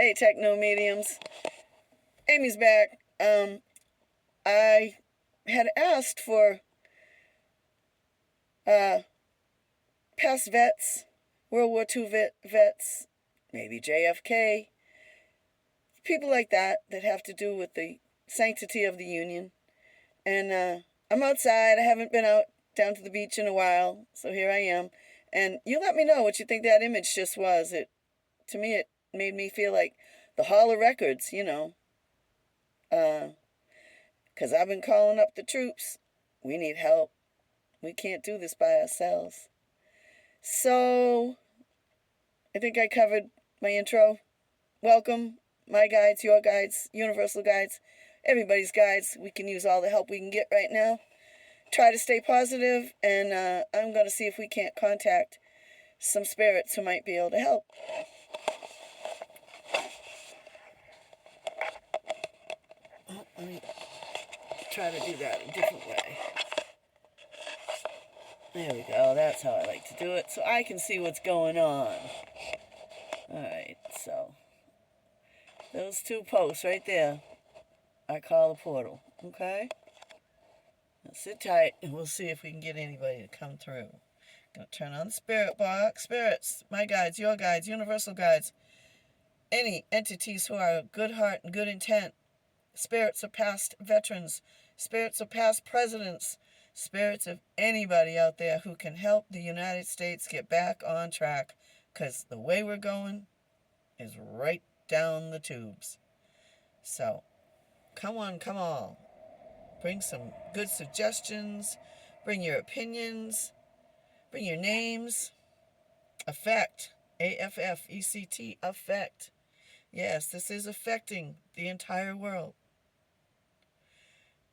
Hey, techno mediums. Amy's back. I had asked for uh, past vets, World War II vets, maybe JFK, people like that have to do with the sanctity of the Union. And I'm outside. I haven't been out down to the beach in a while, so here I am. And you let me know what you think that image just was. To me, it made me feel like the Hall of Records, because I've been calling up the troops. We need help. We can't do this by ourselves. So, I think I covered my intro. Welcome, my guides, your guides, universal guides, everybody's guides. We can use all the help we can get right now. Try to stay positive, and I'm going to see if we can't contact some spirits who might be able to help. Let me try to do that a different way. There we go. That's how I like to do it, so I can see what's going on. Alright, so those two posts right there, I call a portal, okay? Now sit tight, and we'll see if we can get anybody to come through. Gonna turn on the spirit box. Spirits, my guides, your guides, universal guides, any entities who are of good heart and good intent, spirits of past veterans, spirits of past presidents, spirits of anybody out there who can help the United States get back on track, because the way we're going is right down the tubes. So, come on, come all. Bring some good suggestions. Bring your opinions. Bring your names. Affect. AFFECT. Affect. Yes, this is affecting the entire world.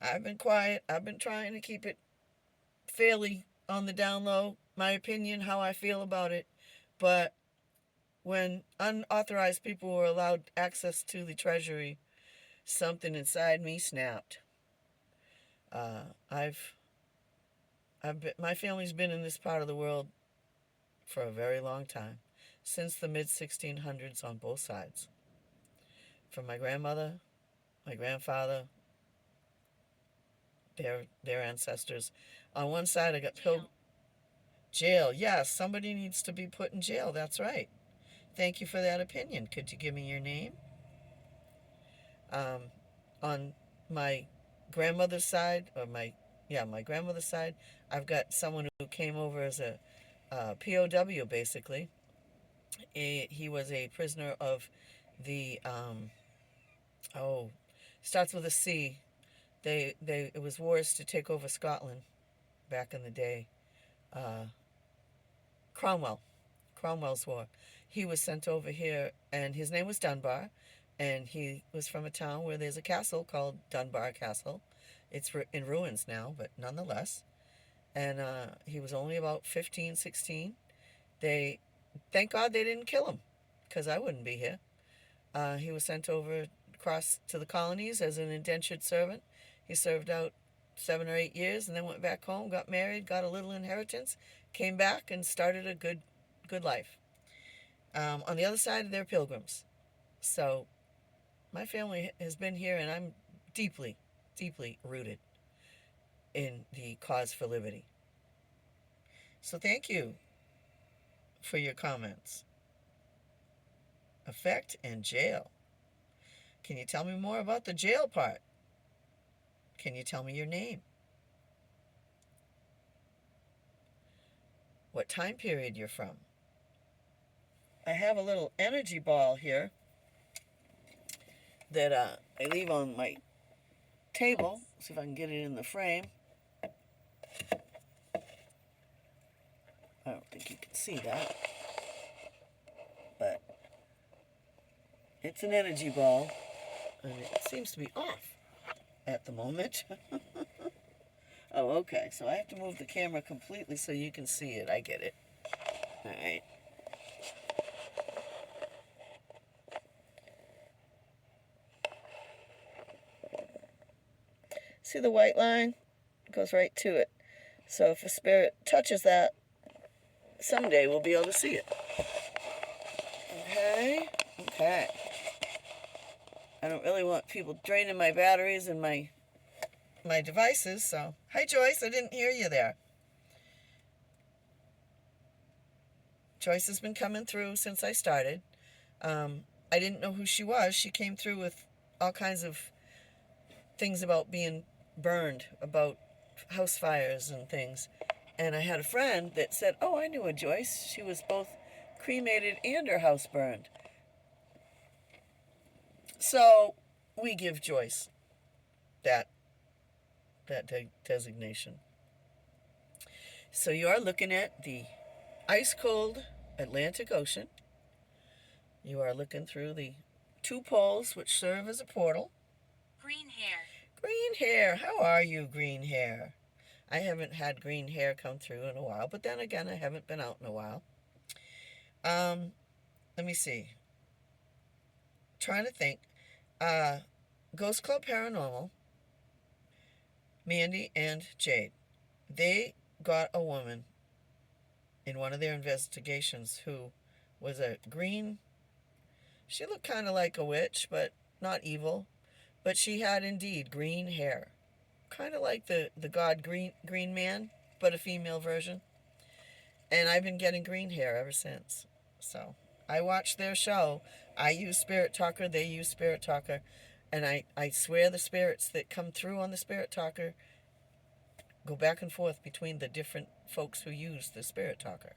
I've been quiet. I've been trying to keep it fairly on the down low. My opinion, how I feel about it. But when unauthorized people were allowed access to the treasury, something inside me snapped. My family's been in this part of the world for a very long time, since the mid-1600s on both sides. From my grandmother, my grandfather, their ancestors. On one side, I got jail. Yes, somebody needs to be put in jail. That's right. Thank you for that opinion. Could you give me your name? On my grandmother's side, my grandmother's side, I've got someone who came over as a POW, basically. He was a prisoner of the, starts with a C. It was wars to take over Scotland back in the day. Cromwell's war. He was sent over here, and his name was Dunbar, and he was from a town where there's a castle called Dunbar Castle. It's in ruins now, but nonetheless. And he was only about 15, 16. Thank God they didn't kill him, because I wouldn't be here. He was sent over across to the colonies as an indentured servant. He served out 7 or 8 years and then went back home, got married, got a little inheritance, came back and started a good life. On the other side, they're pilgrims. So my family has been here, and I'm deeply, deeply rooted in the cause for liberty. So thank you for your comments. Effect and jail. Can you tell me more about the jail part? Can you tell me your name? What time period you're from? I have a little energy ball here that I leave on my table. See if I can get it in the frame. I don't think you can see that, but it's an energy ball, and it seems to be off at the moment. Oh, okay, so I have to move the camera completely so you can see it. I get it. All right. See the white line? It goes right to it. So if a spirit touches that, someday we'll be able to see it. Okay. I don't really want people draining my batteries and my devices. So, hi Joyce, I didn't hear you there. Joyce has been coming through since I started. I didn't know who she was. She came through with all kinds of things about being burned, about house fires and things. And I had a friend that said, oh, I knew a Joyce. She was both cremated and her house burned. So we give Joyce that designation. So you are looking at the ice-cold Atlantic Ocean. You are looking through the two poles which serve as a portal. Green hair. Green hair. How are you, green hair? I haven't had green hair come through in a while, but then again, I haven't been out in a while. Let me see. Trying to think. Ghost Club Paranormal, Mandy and Jade, they got a woman in one of their investigations who was a green. She looked kind of like a witch, but not evil. But she had indeed green hair. Kind of like the god green man, but a female version. And I've been getting green hair ever since. So I watched their show. I use Spirit Talker, they use Spirit Talker. And I swear the spirits that come through on the Spirit Talker go back and forth between the different folks who use the Spirit Talker.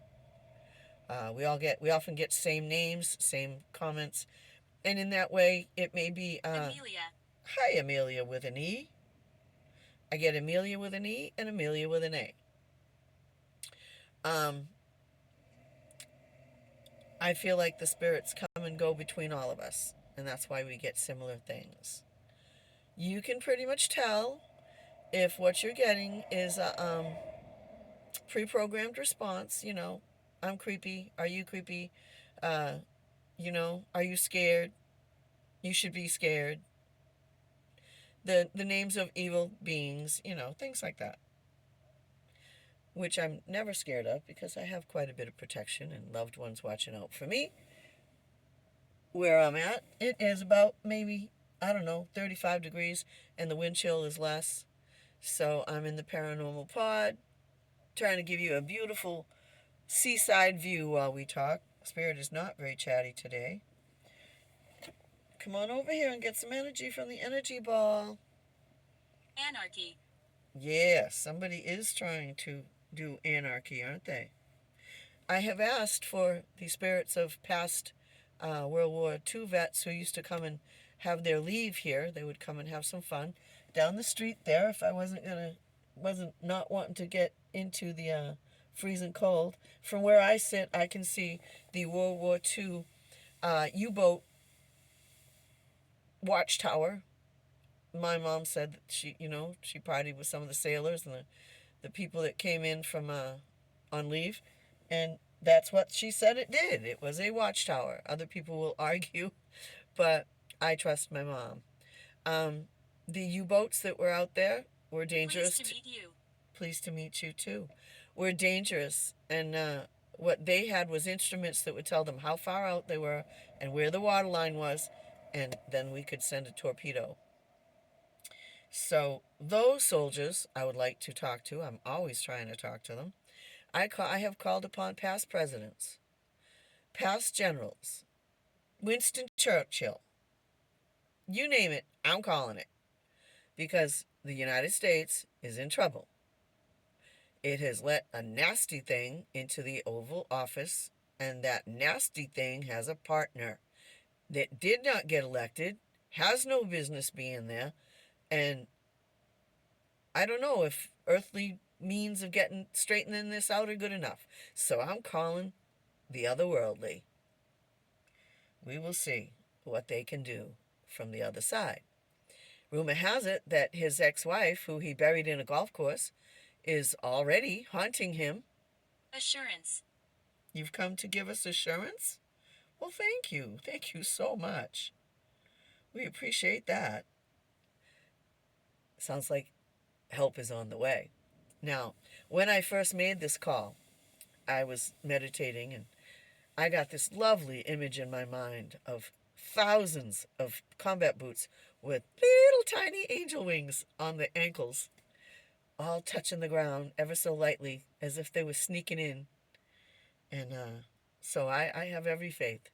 We often get same names, same comments, and in that way it may be Amelia. Hi Amelia with an E. I get Amelia with an E and Amelia with an A. I feel like the spirits come and go between all of us, and that's why we get similar things. You can pretty much tell if what you're getting is a pre-programmed response. I'm creepy. Are you creepy? Are you scared? You should be scared. The names of evil beings, things like that. Which I'm never scared of because I have quite a bit of protection and loved ones watching out for me. Where I'm at, it is about maybe, 35 degrees, and the wind chill is less. So I'm in the paranormal pod, trying to give you a beautiful seaside view while we talk. Spirit is not very chatty today. Come on over here and get some energy from the energy ball. Anarchy. Yeah, somebody is trying to do anarchy, aren't they? I have asked for the spirits of past World War II vets who used to come and have their leave here. They would come and have some fun down the street there. If I wasn't not wanting to get into the freezing cold, from where I sit, I can see the World War II U-boat watchtower. My mom said that she partied with some of the sailors and the people that came in from on leave, and that's what she said it did. It was a watchtower. Other people will argue, but I trust my mom. The U-boats that were out there were dangerous. Pleased to meet you. Pleased to meet you too. Were dangerous, and what they had was instruments that would tell them how far out they were and where the water line was, and then we could send a torpedo. So those soldiers I would like to talk to. I'm always trying to talk to them. I have called upon past presidents, past generals, Winston Churchill. You name it, I'm calling it. Because the United States is in trouble. It has let a nasty thing into the Oval Office, and that nasty thing has a partner that did not get elected, has no business being there, and I don't know if earthly means of straightening this out are good enough. So I'm calling the Otherworldly. We will see what they can do from the other side. Rumor has it that his ex-wife, who he buried in a golf course, is already haunting him. Assurance. You've come to give us assurance? Well, thank you. Thank you so much. We appreciate that. Sounds like help is on the way. Now, when I first made this call, I was meditating, and I got this lovely image in my mind of thousands of combat boots with little tiny angel wings on the ankles, all touching the ground ever so lightly, as if they were sneaking in. And so I have every faith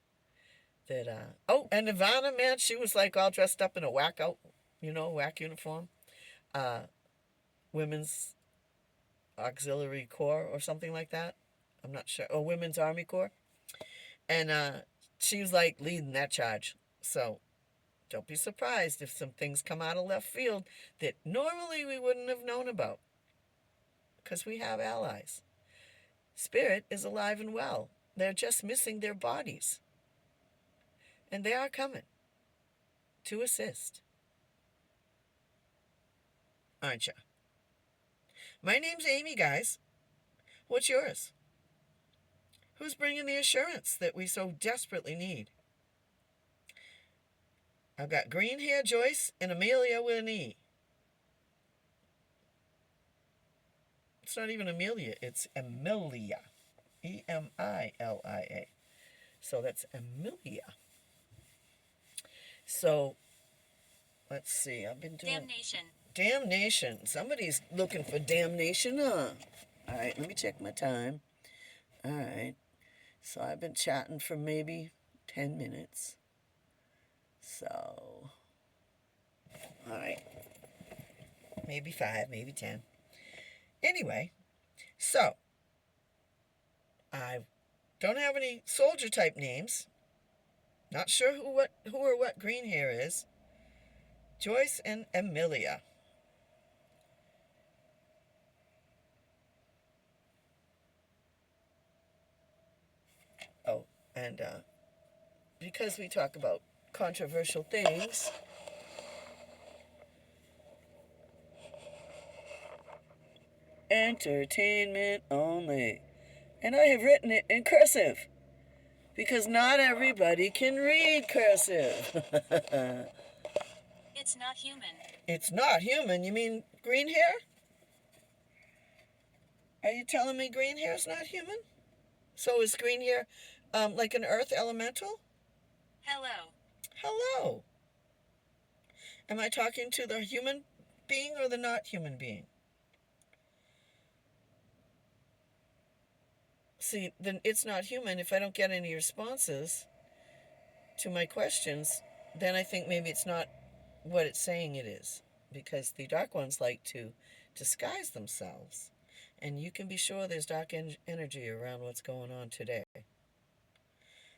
that, oh, and Nirvana, man, she was like all dressed up in a whack uniform. Uh, Women's Auxiliary Corps or something like that. I'm not sure. Or Women's Army Corps. And she was like leading that charge. So don't be surprised if some things come out of left field that normally we wouldn't have known about. Because we have allies. Spirit is alive and well. They're just missing their bodies. And they are coming to assist. Aren't you? My name's Amy, guys. What's yours? Who's bringing the assurance that we so desperately need? I've got green hair Joyce and Amelia with an E. It's not even Amelia, it's Emilia. Emilia. So that's Amelia. So, let's see, I've been doing... Damnation. Damnation. Somebody's looking for damnation, huh? All right, let me check my time. All right. So I've been chatting for maybe 10 minutes. So, all right. Maybe 5, maybe 10. Anyway, so I don't have any soldier type names. Not sure who or what green hair is. Joyce and Amelia. Oh, and because we talk about controversial things, entertainment only. And I have written it in cursive because not everybody can read cursive. It's not human. It's not human? You mean green hair? Are you telling me green hair is not human? So is green hair like an earth elemental? Hello. Hello. Am I talking to the human being or the not human being? See, then it's not human. If I don't get any responses to my questions, then I think maybe it's not what it's saying it is. Because the dark ones like to disguise themselves. And you can be sure there's dark energy around what's going on today.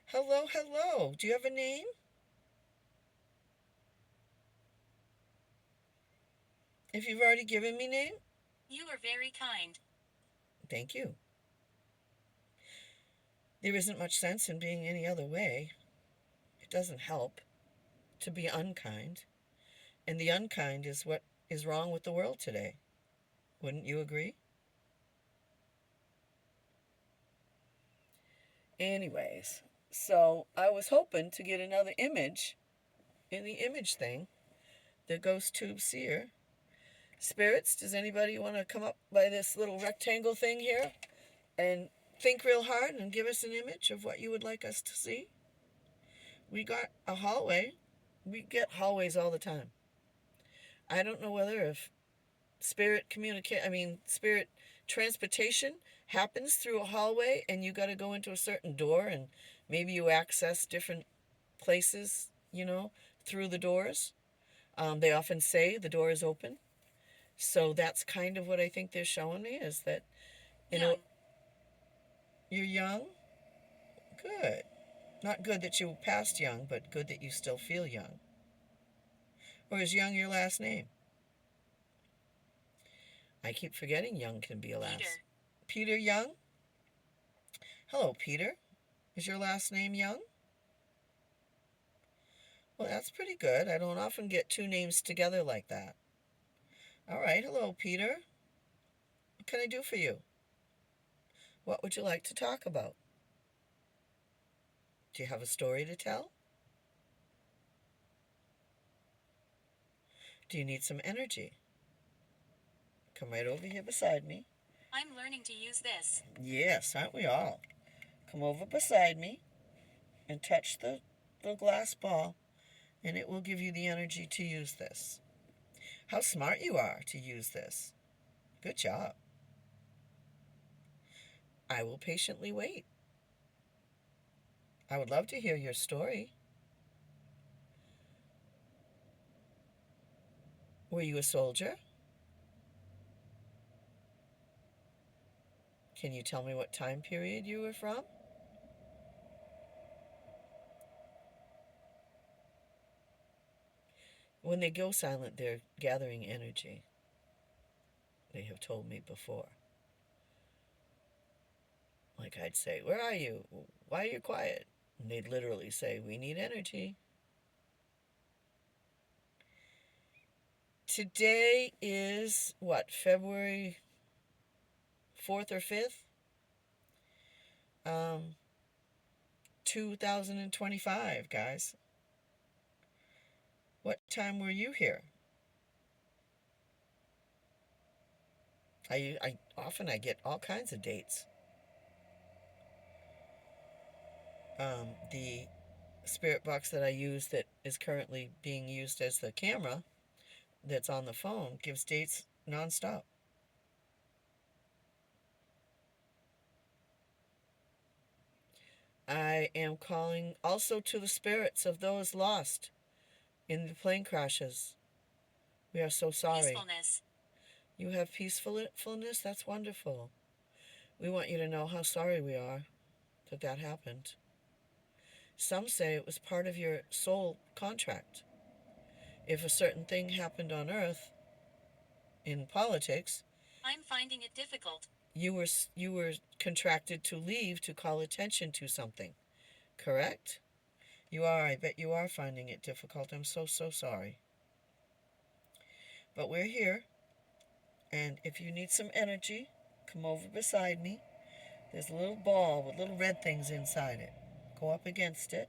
Hello, hello. Do you have a name? If you've already given me name? You are very kind. Thank you. There isn't much sense in being any other way. It doesn't help to be unkind. And the unkind is what is wrong with the world today. Wouldn't you agree? Anyways, so I was hoping to get another image in the image thing, the ghost tube seer. Spirits, does anybody want to come up by this little rectangle thing here and think real hard and give us an image of what you would like us to see? We got a hallway. We get hallways all the time. I don't know whether if spirit transportation happens through a hallway and you got to go into a certain door and maybe you access different places, through the doors. They often say the door is open. So that's kind of what I think they're showing me is that, Young. You're young? Good. Not good that you passed young, but good that you still feel young. Or is Young your last name? I keep forgetting Young can be a last. Peter Young? Hello, Peter. Is your last name Young? Well, that's pretty good. I don't often get two names together like that. All right. Hello, Peter. What can I do for you? What would you like to talk about? Do you have a story to tell? Do you need some energy? Come right over here beside me. I'm learning to use this. Yes, aren't we all? come over beside me and touch the glass ball, and it will give you the energy to use this. How smart you are to use this. Good job. I will patiently wait. I would love to hear your story. Were you a soldier? Can you tell me what time period you were from? When they go silent, they're gathering energy. They have told me before. Like I'd say, "Where are you? Why are you quiet?" And they'd literally say, "We need energy." Today is what, February 4th or 5th? 2025, guys. What time were you here? I often I get all kinds of dates. The spirit box that I use that is currently being used as the camera that's on the phone gives dates nonstop. I am calling also to the spirits of those lost in the plane crashes. We are so sorry. Peacefulness. You have peacefulness? That's wonderful. We want you to know how sorry we are that happened. Some say it was part of your soul contract. If a certain thing happened on Earth, in politics, I'm finding it difficult. you were contracted to leave to call attention to something, correct? You are. I bet you are finding it difficult. I'm so sorry. But we're here, and if you need some energy, come over beside me. There's a little ball with little red things inside it. Go up against it,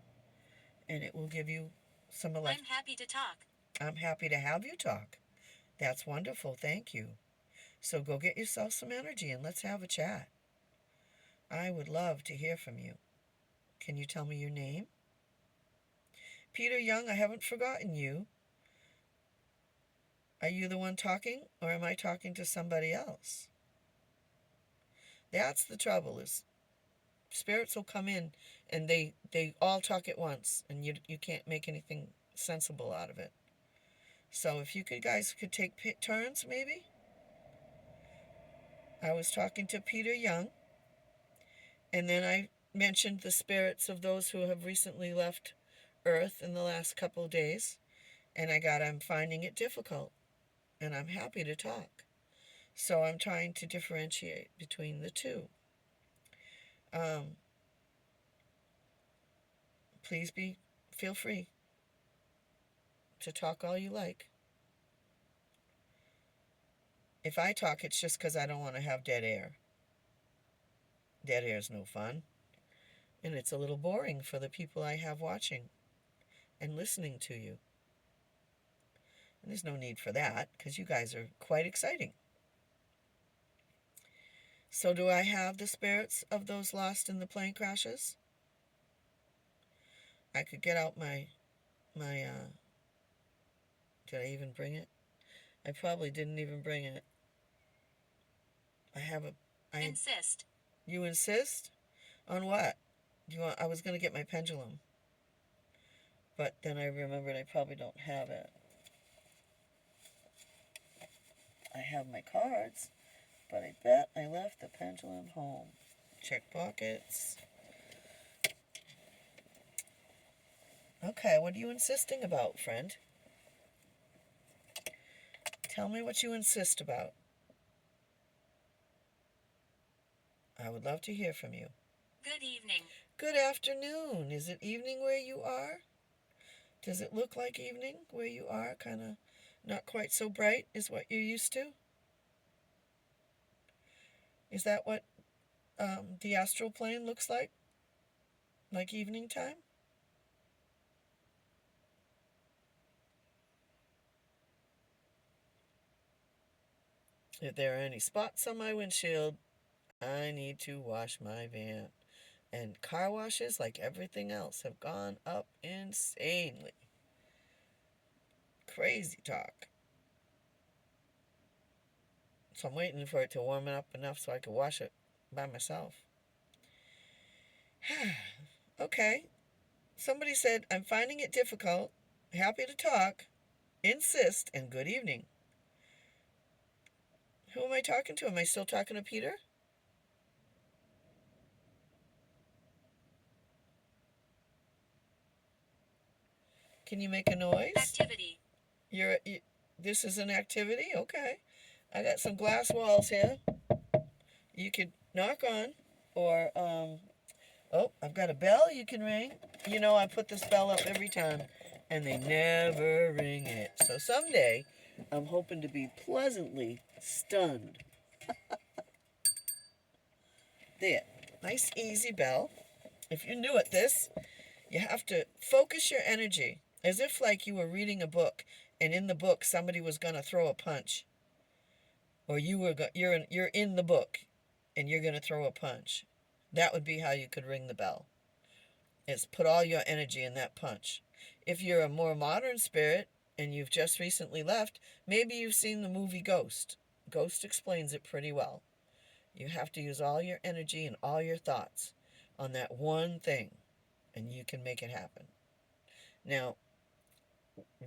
and it will give you some I'm happy to talk. I'm happy to have you talk. That's wonderful. Thank you. So go get yourself some energy and let's have a chat. I would love to hear from you. Can you tell me your name? Peter Young, I haven't forgotten you. Are you the one talking, or am I talking to somebody else? That's the trouble, is spirits will come in and they all talk at once, and you can't make anything sensible out of it. So if you guys could take turns, maybe? I was talking to Peter Young, and then I mentioned the spirits of those who have recently left Earth in the last couple of days, and I'm finding it difficult, and I'm happy to talk. So I'm trying to differentiate between the two. Please feel free to talk all you like. If I talk, it's just because I don't want to have dead air. Dead air is no fun, and it's a little boring for the people I have watching and listening to you. And there's no need for that, because you guys are quite exciting. So do I have the spirits of those lost in the plane crashes? I could get out my did I even bring it? I probably didn't even bring it. Insist. You insist? On what? I was going to get my pendulum. But then I remembered I probably don't have it. I have my cards, but I bet I left the pendulum home. Check pockets. Okay, what are you insisting about, friend? Tell me what you insist about. I would love to hear from you. Good evening. Good afternoon. Is it evening where you are? Does it look like evening where you are? Kind of not quite so bright is what you're used to? Is that what the astral plane looks like? Like evening time? If there are any spots on my windshield, I need to wash my van And car washes, like everything else, have gone up insanely. Crazy talk. So I'm waiting for it to warm up enough so I can wash it by myself. Okay. Somebody said, I'm finding it difficult. Happy to talk. Insist, and good evening. Who am I talking to? Am I still talking to Peter? Can you make a noise? Activity. This is an activity? Okay. I got some glass walls here. You could knock on, or, oh, I've got a bell you can ring. You know, I put this bell up every time, and they never ring it. So someday, I'm hoping to be pleasantly stunned. There. Nice, easy bell. If you're new at this, you have to focus your energy as if like you were reading a book, and in the book somebody was going to throw a punch, or you're in the book, and you're going to throw a punch. That would be how you could ring the bell. Is put all your energy in that punch. If you're a more modern spirit and you've just recently left, maybe you've seen the movie Ghost. Ghost explains it pretty well. You have to use all your energy and all your thoughts on that one thing, and you can make it happen. Now,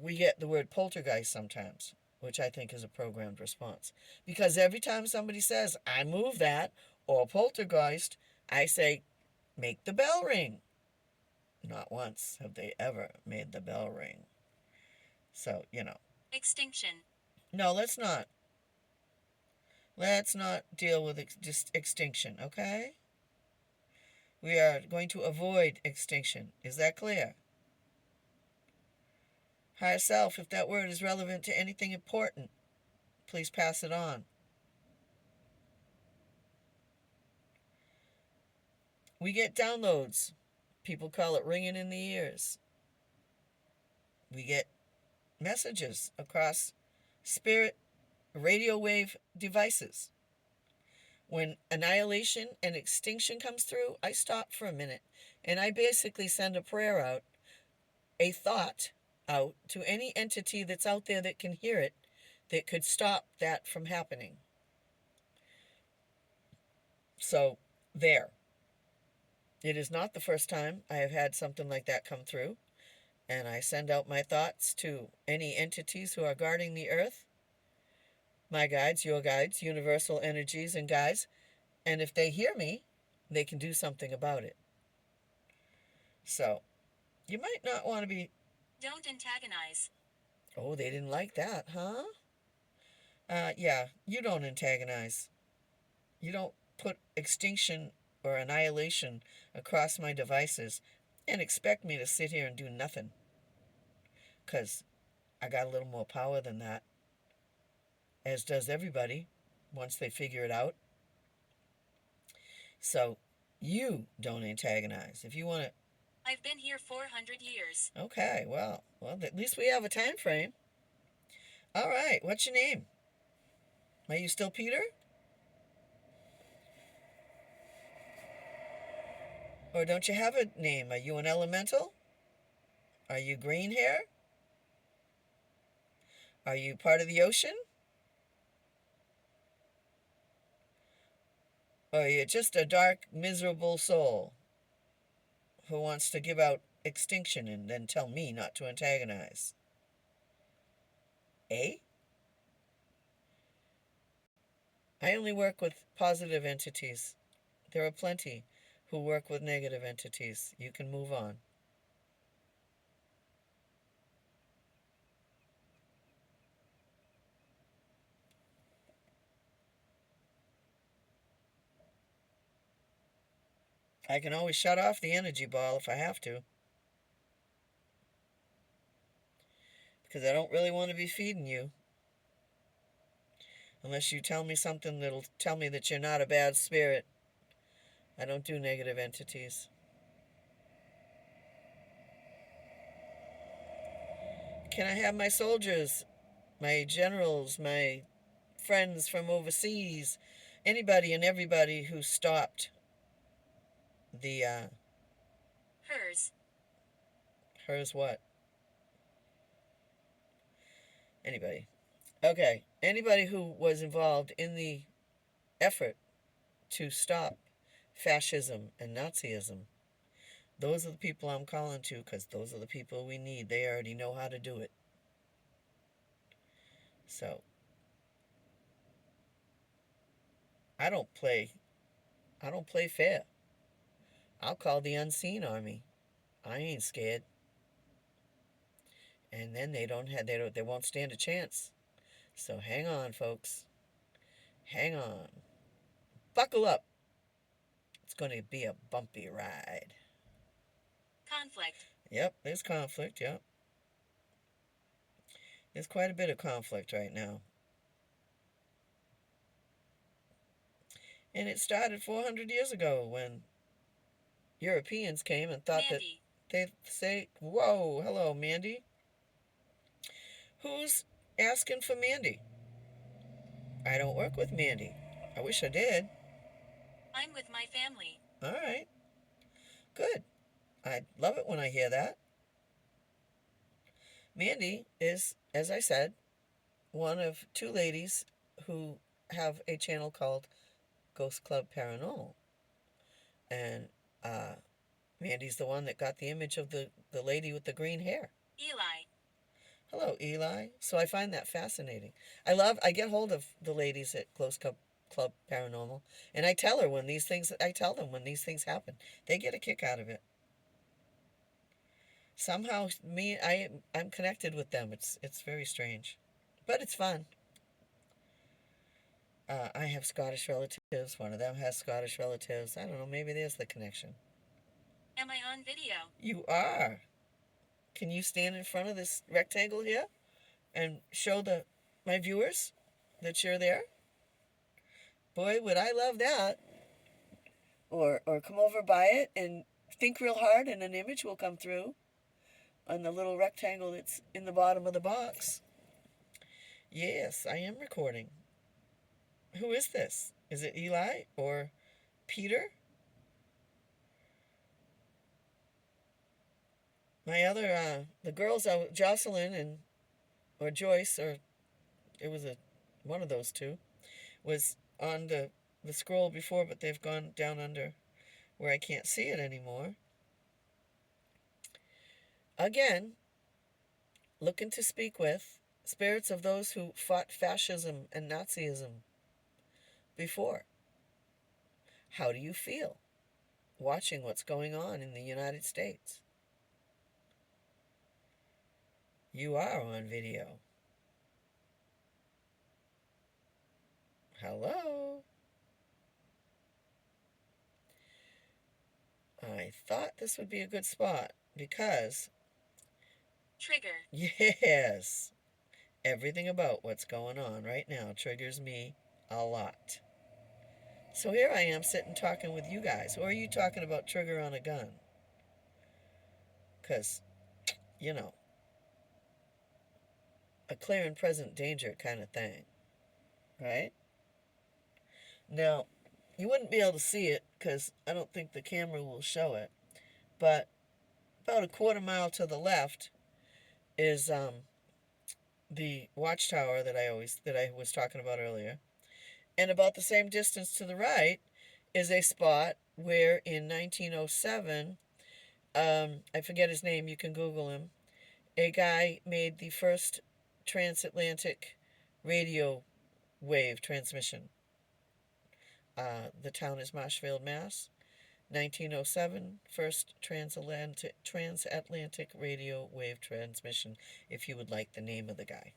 we get the word poltergeist sometimes, which I think is a programmed response. Because every time somebody says, I move that, or poltergeist, I say, make the bell ring. Not once have they ever made the bell ring. So, you know. Extinction. No, let's not. Let's not deal with extinction, okay? We are going to avoid extinction. Is that clear? Higher self, if that word is relevant to anything important, please pass it on. We get downloads. People call it ringing in the ears. We get messages across spirit radio wave devices. When annihilation and extinction comes through, I stop for a minute and I basically send a prayer out, a thought out to any entity that's out there that can hear it, that could stop that from happening. So, there. It is not the first time I have had something like that come through, and I send out my thoughts to any entities who are guarding the earth, my guides, your guides, universal energies and guides, and if they hear me, they can do something about it. So, you might not want to be... Don't antagonize. Oh, they didn't like that, huh? Yeah, you don't antagonize. You don't put extinction or annihilation across my devices and expect me to sit here and do nothing. Because I got a little more power than that, as does everybody once they figure it out. So you don't antagonize. If you want to... I've been here 400 years. Okay, well, at least we have a time frame. All right, what's your name? Are you still Peter? Or don't you have a name? Are you an elemental? Are you green hair? Are you part of the ocean? Or are you just a dark, miserable soul who wants to give out extinction and then tell me not to antagonize? Eh? I only work with positive entities. There are plenty who work with negative entities. You can move on. I can always shut off the energy ball if I have to. Because I don't really want to be feeding you. Unless you tell me something that'll tell me that you're not a bad spirit. I don't do negative entities. Can I have my soldiers, my generals, my friends from overseas, anybody and everybody who stopped The, Hers. hers what? Anybody. Okay. Anybody who was involved in the effort to stop fascism and Nazism, those are the people I'm calling to, because those are the people we need. They already know how to do it. So, I don't play fair. I'll call the unseen army. I ain't scared. And then they won't stand a chance. So hang on, folks. Hang on. Buckle up. It's going to be a bumpy ride. Conflict. Yep, there's conflict, yep. There's quite a bit of conflict right now. And it started 400 years ago when Europeans came and thought Mandy. that they'd say, whoa, hello, Mandy. Who's asking for Mandy? I don't work with Mandy. I wish I did. I'm with my family. All right. Good. I love it when I hear that. Mandy is, as I said, one of two ladies who have a channel called Ghost Club Paranormal. And Mandy's the one that got the image of the lady with the green hair. Eli. Hello, Eli. So I find that fascinating. I get hold of the ladies at Ghost Club Paranormal, and I tell them when these things happen. They get a kick out of it. Somehow, I'm connected with them. It's very strange, but it's fun. I have Scottish relatives. One of them has Scottish relatives. I don't know. Maybe there's the connection. Am I on video? You are. Can you stand in front of this rectangle here and show my viewers that you're there? Boy, would I love that. Or come over by it and think real hard and an image will come through on the little rectangle that's in the bottom of the box. Yes, I am recording. Who is this? Is it Eli or Peter? My other, the girls, Jocelyn or Joyce, or it was one of those two, was on the scroll before, but they've gone down under where I can't see it anymore. Again, looking to speak with spirits of those who fought fascism and Nazism before. How do you feel watching what's going on in the United States? You are on video. Hello? I thought this would be a good spot because... Trigger. Yes. Everything about what's going on right now triggers me a lot. So here I am sitting talking with you guys. Or are you talking about trigger on a gun? Because, a clear and present danger kind of thing. Right? Now, you wouldn't be able to see it because I don't think the camera will show it. But about a quarter mile to the left is the watchtower that I was talking about earlier. And about the same distance to the right is a spot where in 1907, I forget his name, you can Google him, a guy made the first transatlantic radio wave transmission. The town is Marshfield, Mass. 1907, first transatlantic radio wave transmission, if you would like the name of the guy.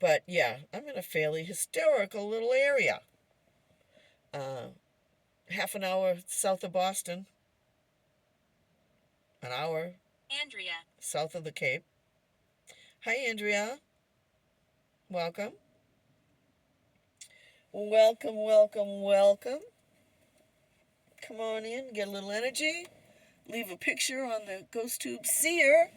But yeah, I'm in a fairly historical little area. Half an hour south of Boston. An hour. Andrea. South of the Cape. Hi, Andrea. Welcome. Welcome, welcome, welcome. Come on in, get a little energy. Leave a picture on the Ghost Tube Seer.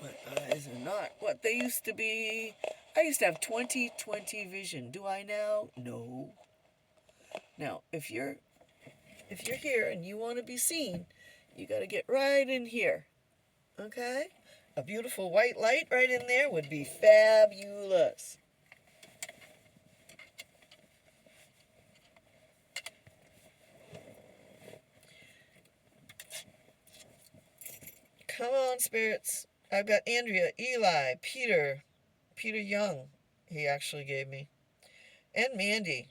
My eyes are not what they used to be. I used to have 20/20 vision. Do I now? No. Now, if you're here and you want to be seen, you got to get right in here. Okay? A beautiful white light right in there would be fabulous. Come on, spirits. I've got Andrea, Eli, Peter Young, he actually gave me, and Mandy,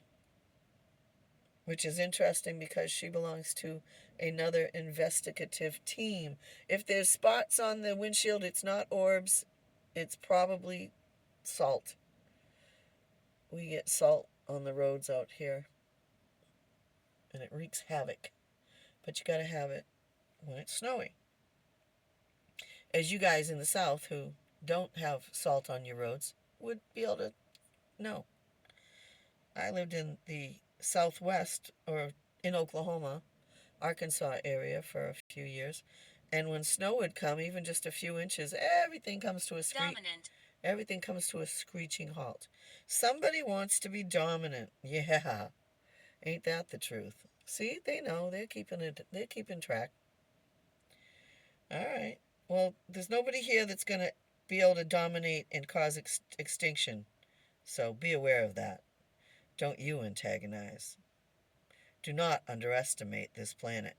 which is interesting because she belongs to another investigative team. If there's spots on the windshield, it's not orbs, it's probably salt. We get salt on the roads out here, and it wreaks havoc. But you gotta have it when it's snowy. As you guys in the South who don't have salt on your roads would be able to know. I lived in the Southwest, or in Oklahoma, Arkansas area for a few years, and when snow would come, even just a few inches, everything comes to a screeching halt. Somebody wants to be dominant. Yeah, ain't that the truth? See, they know, they're keeping track. All right. Well, there's nobody here that's going to be able to dominate and cause extinction. So be aware of that. Don't you antagonize. Do not underestimate this planet.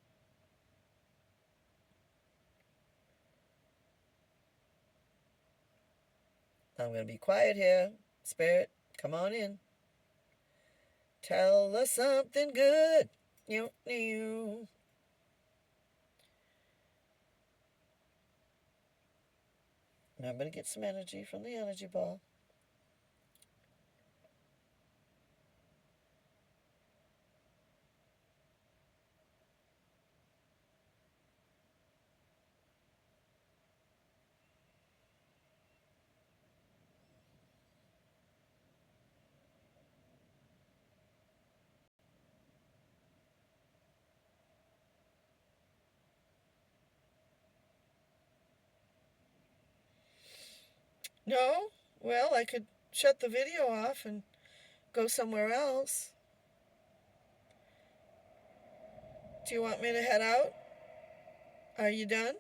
I'm going to be quiet here. Spirit, come on in. Tell us something good. You. Remember to get some energy from the energy ball. No? Well, I could shut the video off and go somewhere else. Do you want me to head out? Are you done?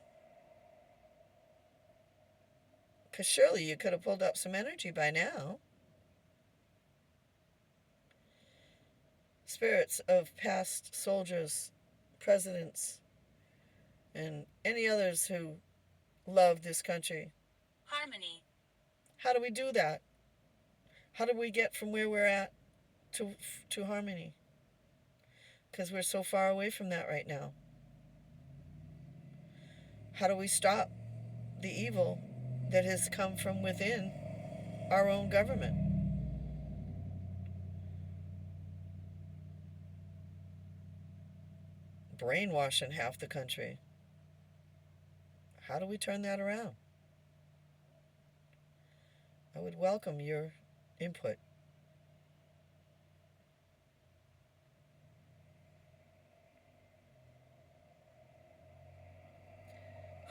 Because surely you could have pulled up some energy by now. Spirits of past soldiers, presidents, and any others who love this country. Harmony. How do we do that? How do we get from where we're at to harmony? Because we're so far away from that right now. How do we stop the evil that has come from within our own government? Brainwashing half the country. How do we turn that around? I would welcome your input.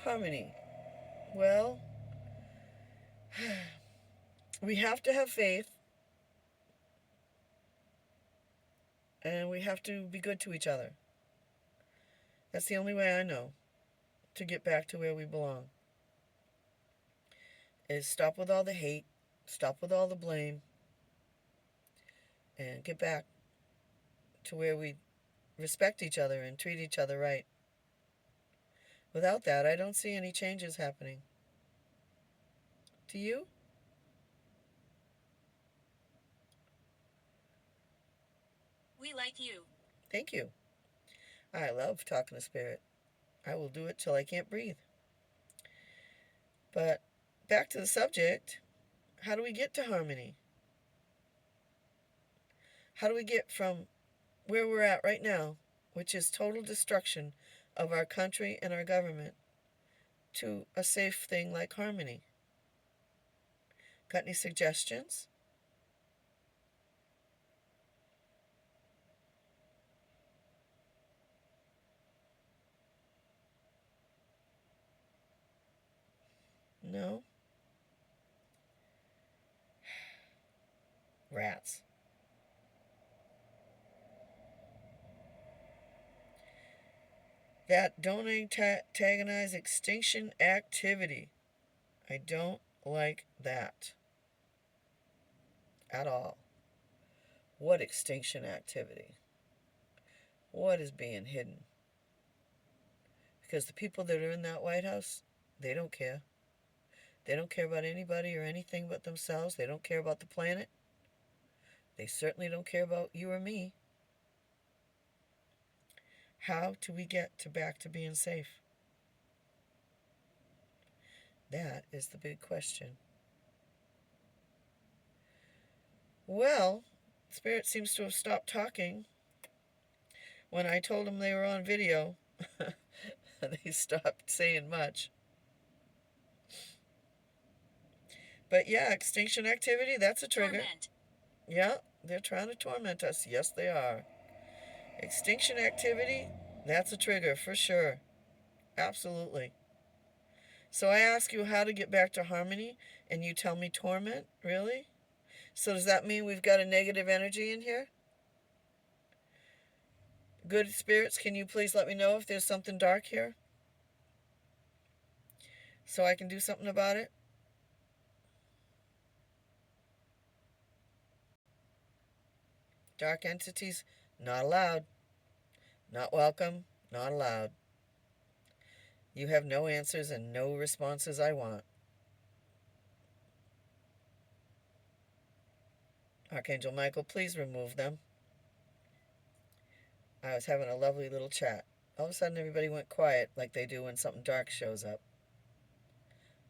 Harmony. Well, we have to have faith, and we have to be good to each other. That's the only way I know to get back to where we belong. Is stop with all the hate, stop with all the blame, and get back to where we respect each other and treat each other right. Without that, I don't see any changes happening. Do you? We like you. Thank you. I love talking to spirit. I will do it till I can't breathe. But back to the subject, how do we get to harmony? How do we get from where we're at right now, which is total destruction of our country and our government, to a safe thing like harmony? Got any suggestions? No? Rats. That don't antagonize extinction activity. I don't like that at all. What extinction activity? What is being hidden? Because the people that are in that White House, they don't care. They don't care about anybody or anything but themselves. They don't care about the planet. They certainly don't care about you or me. How do we get back to being safe? That is the big question. Well, Spirit seems to have stopped talking. When I told them they were on video, they stopped saying much. But yeah, extinction activity, that's a trigger. Torment. Yeah, they're trying to torment us. Yes, they are. Extinction activity, that's a trigger for sure. Absolutely. So I ask you how to get back to harmony, and you tell me torment? Really? So does that mean we've got a negative energy in here? Good spirits, can you please let me know if there's something dark here? So I can do something about it? Dark entities, not allowed. Not welcome, not allowed. You have no answers and no responses I want. Archangel Michael, please remove them. I was having a lovely little chat. All of a sudden, everybody went quiet like they do when something dark shows up.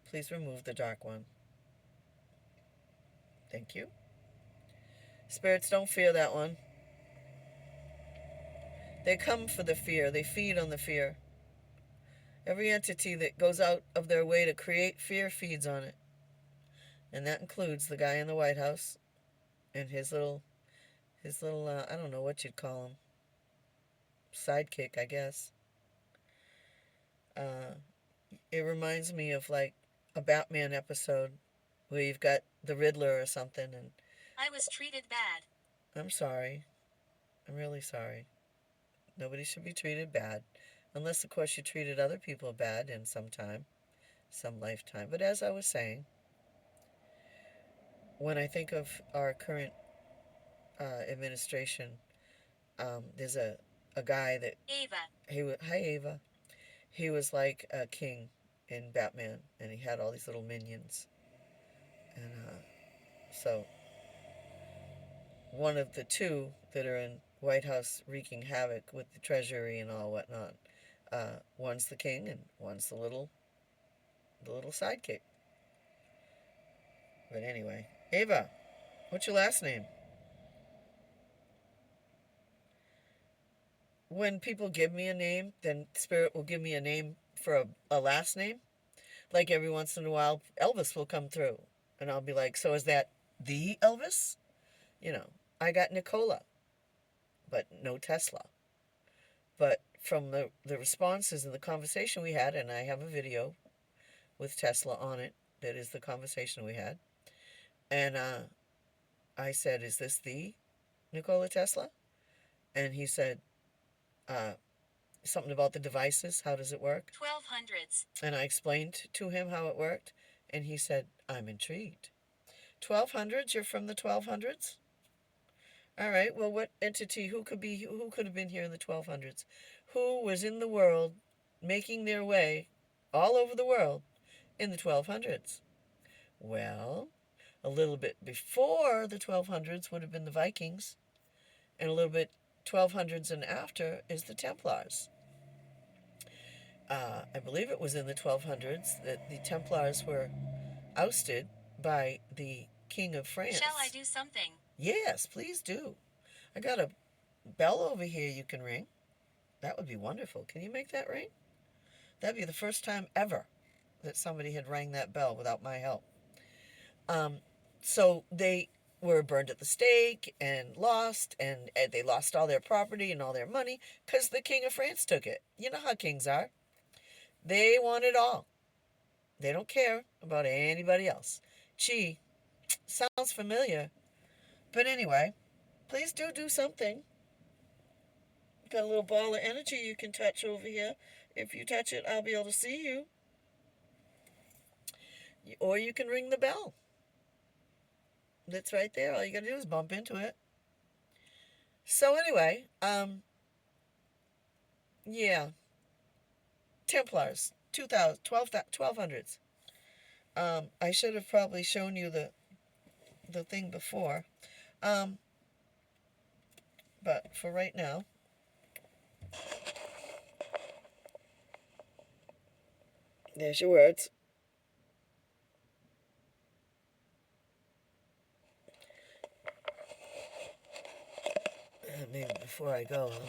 Please remove the dark one. Thank you. Spirits, don't fear that one. They come for the fear. They feed on the fear. Every entity that goes out of their way to create fear feeds on it. And that includes the guy in the White House and his little, I don't know what you'd call him. Sidekick, I guess. It reminds me of like a Batman episode where you've got the Riddler or something, and I was treated bad. I'm sorry. I'm really sorry. Nobody should be treated bad. Unless, of course, you treated other people bad in some time, some lifetime. But as I was saying, when I think of our current administration, there's a guy that... Ava. Hi, Ava. He was like a king in Batman, and he had all these little minions. And so one of the two that are in White House wreaking havoc with the treasury and all whatnot, one's the king and one's the little sidekick. But anyway, Ava, what's your last name? When people give me a name, then Spirit will give me a name for a last name. Like every once in a while, Elvis will come through. And I'll be like, so is that the Elvis? You know, I got Nicola, but no Tesla. But from the responses and the conversation we had, and I have a video with Tesla on it, that is the conversation we had. And I said, is this the Nikola Tesla? And he said, something about the devices. How does it work? 1200s. And I explained to him how it worked. And he said, I'm intrigued. 1200s? You're from the 1200s? All right. Well, what entity, who could have been here in the 1200s? Who was in the world making their way all over the world in the 1200s? Well, a little bit before the 1200s would have been the Vikings. And a little bit 1200s and after is the Templars. I believe it was in the 1200s that the Templars were ousted by the King of France. Shall I do something? Yes, please do. I got a bell over here you can ring. That would be wonderful. Can you make that ring? That'd be the first time ever that somebody had rang that bell without my help. So they were burned at the stake and lost, and they lost all their property and all their money because the King of France took it. You know how kings are. They want it all. They don't care about anybody else. Gee, sounds familiar. But anyway, please do something. Got a little ball of energy you can touch over here. If you touch it, I'll be able to see you. Or you can ring the bell. That's right there. All you gotta do is bump into it. So anyway, yeah. Templars, 2000, 1200s. I should have probably shown you the thing before. But for right now, there's your words. Maybe before I go, I'll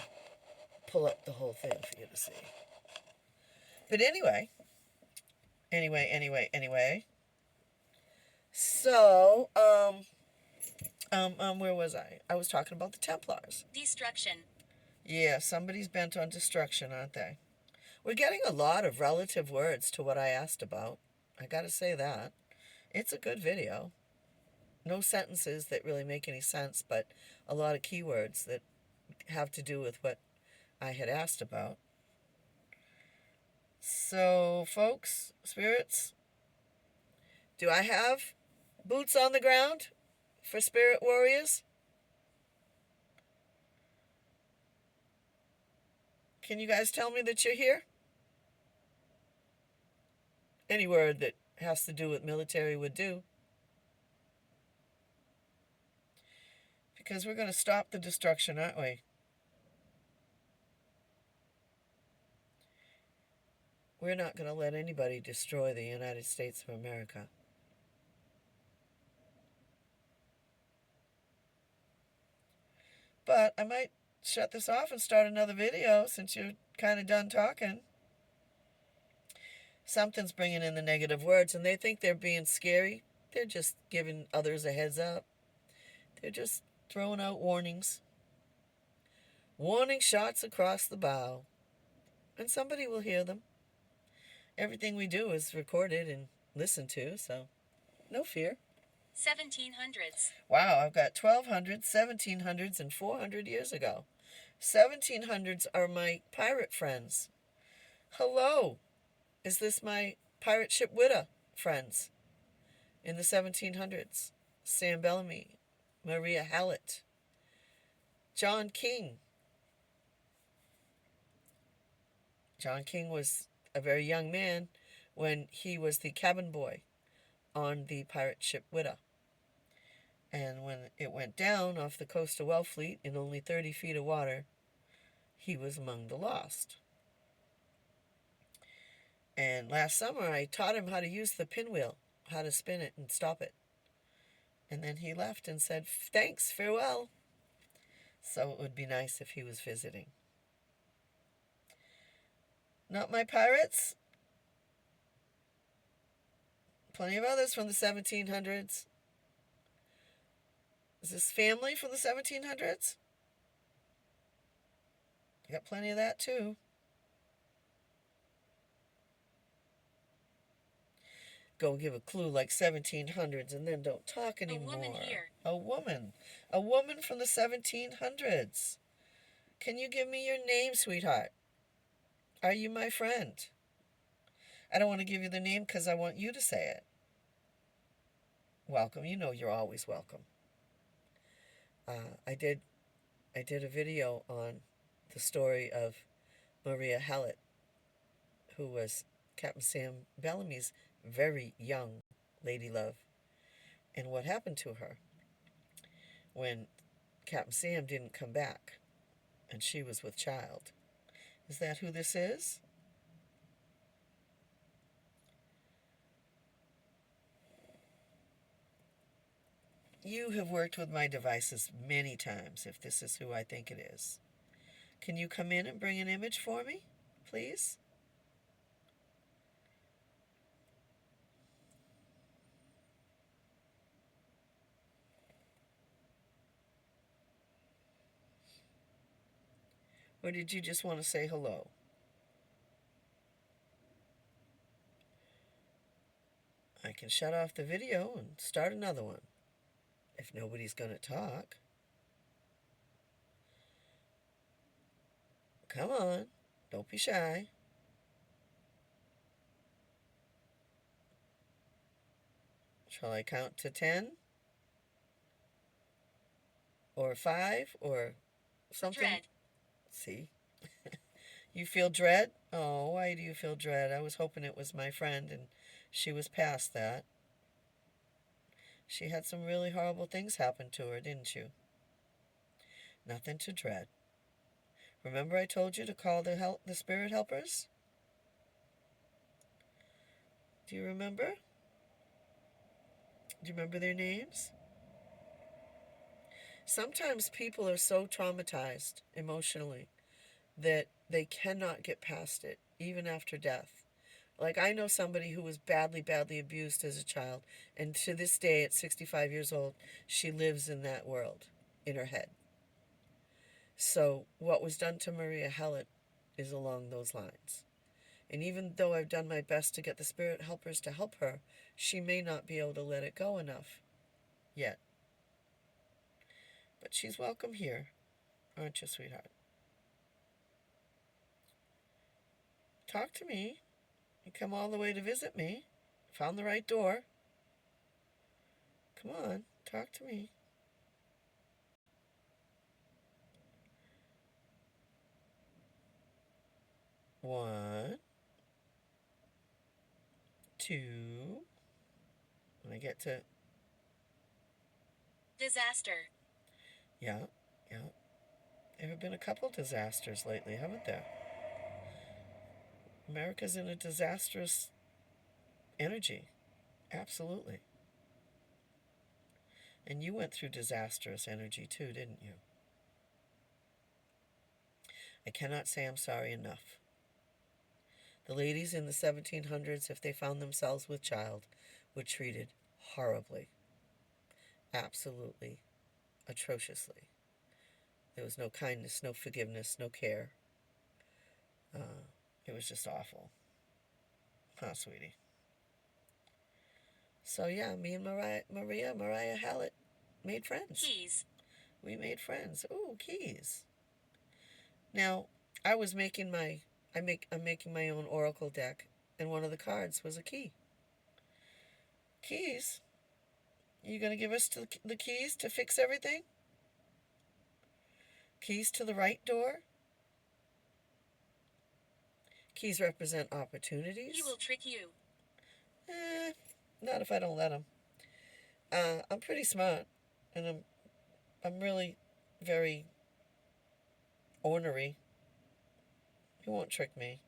pull up the whole thing for you to see. But anyway. So, where was I? I was talking about the Templars. Destruction. Yeah, somebody's bent on destruction, aren't they? We're getting a lot of relative words to what I asked about. I gotta say that. It's a good video. No sentences that really make any sense, but a lot of keywords that have to do with what I had asked about. So, folks, spirits, do I have boots on the ground for spirit warriors? Can you guys tell me that you're here? Any word that has to do with military would do. Because we're going to stop the destruction, aren't we? We're not going to let anybody destroy the United States of America. But I might shut this off and start another video since you're kind of done talking. Something's bringing in the negative words, and they think they're being scary. They're just giving others a heads up. They're just throwing out warnings. Warning shots across the bow. And somebody will hear them. Everything we do is recorded and listened to, so no fear. 1700s. Wow, I've got 1200s, 1700s, and 400 years ago. 1700s are my pirate friends. Hello. Is this my pirate ship widow friends in the 1700s? Sam Bellamy, Maria Hallett, John King. John King was a very young man when he was the cabin boy on the pirate ship Widow. And when it went down off the coast of Wellfleet in only 30 feet of water, he was among the lost. And last summer I taught him how to use the pinwheel, how to spin it and stop it. And then he left and said, thanks, farewell. So it would be nice if he was visiting. Not my pirates. Plenty of others from the 1700s. Is this family from the 1700s? You got plenty of that too. Go give a clue like 1700s and then don't talk anymore. A woman here. A woman. A woman from the 1700s. Can you give me your name, sweetheart? Are you my friend? I don't want to give you the name because I want you to say it. Welcome. You know you're always welcome. I did a video on the story of Maria Hallett, who was Captain Sam Bellamy's very young lady love, and what happened to her when Captain Sam didn't come back and she was with child. Is that who this is? You have worked with my devices many times, if this is who I think it is. Can you come in and bring an image for me, please? Or did you just want to say hello? I can shut off the video and start another one. if nobody's going to talk. Come on, don't be shy. Shall I count to 10? Or 5? Or something? Dread. See? You feel dread? Oh, why do you feel dread? I was hoping it was my friend and she was past that. She had some really horrible things happen to her, didn't you? Nothing to dread. Remember I told you to call the spirit helpers? Do you remember? Do you remember their names? Sometimes people are so traumatized emotionally that they cannot get past it, even after death. Like, I know somebody who was badly, badly abused as a child, and to this day, at 65 years old, she lives in that world, in her head. So, what was done to Maria Hallett is along those lines. And even though I've done my best to get the spirit helpers to help her, she may not be able to let it go enough yet. But she's welcome here, aren't you, sweetheart? Talk to me. You come all the way to visit me. Found the right door. Come on, talk to me. One, two. When I get to... Disaster. Yeah. There have been a couple disasters lately, haven't there? America's in a disastrous energy. Absolutely. And you went through disastrous energy too, didn't you? I cannot say I'm sorry enough. The ladies in the 1700s, if they found themselves with child, were treated horribly. Absolutely atrociously. There was no kindness, no forgiveness, no care. It was just awful. Huh, sweetie? So yeah, me and Maria Hallett made friends. Keys. We made friends. Ooh, keys. Now, I'm making my own oracle deck, and one of the cards was a key. Keys? You gonna give us the keys to fix everything? Keys to the right door? Keys represent opportunities. He will trick you. Not if I don't let him. I'm pretty smart, and I'm really very ornery. He won't trick me.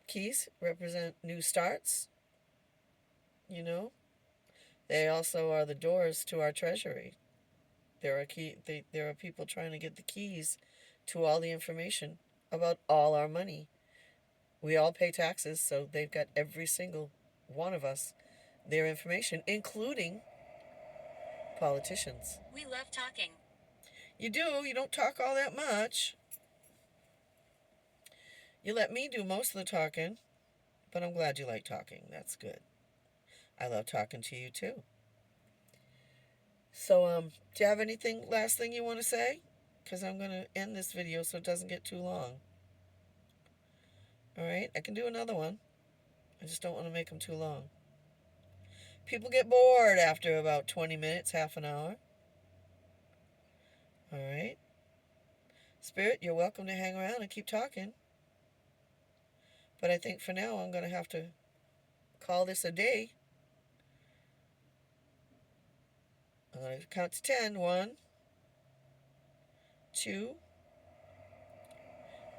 Keys represent new starts. You know, they also are the doors to our treasury. There are people trying to get the keys to all the information about all our money. We all pay taxes, so they've got every single one of us their information, including politicians. We love talking. You do. You don't talk all that much. You let me do most of the talking, but I'm glad you like talking. That's good. I love talking to you too. So, do you have last thing you want to say? Because I'm going to end this video so it doesn't get too long. All right? I can do another one. I just don't want to make them too long. People get bored after about 20 minutes, half an hour. All right? Spirit, you're welcome to hang around and keep talking. But I think for now I'm going to have to call this a day. I'm going to count to 10. 1, 2,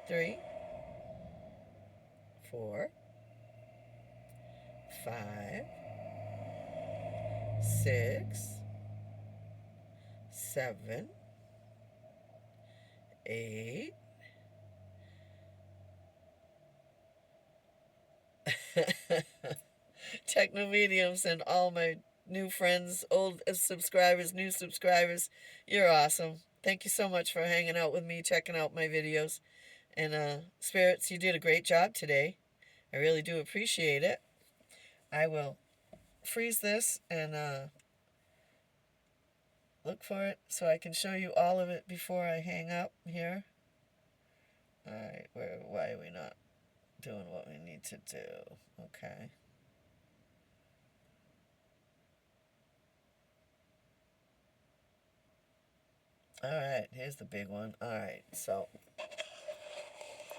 3, 4, 5, 6, 7, 8. Techno mediums and all my new friends, old subscribers, new subscribers, you're awesome. Thank you so much for hanging out with me, checking out my videos. And spirits, you did a great job today. I really do appreciate it. I will freeze this and look for it so I can show you all of it before I hang up here. Alright, why are we not doing what we need to do? Okay. Alright, here's the big one. Alright, so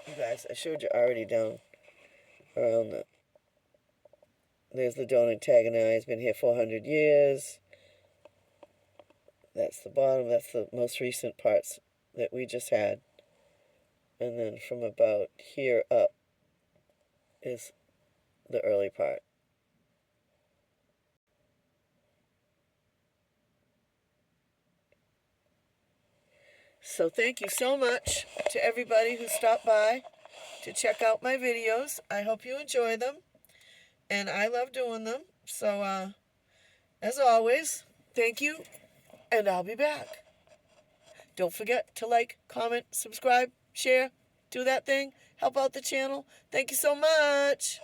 you guys, I showed you already down around there's the donut tag and I. It's been here 400 years. That's the bottom. That's the most recent parts that we just had. And then from about here up is the early part. So thank you so much to everybody who stopped by to check out my videos. I hope you enjoy them. And I love doing them. So, as always, thank you. And I'll be back. Don't forget to like, comment, subscribe, share, do that thing. Help out the channel. Thank you so much.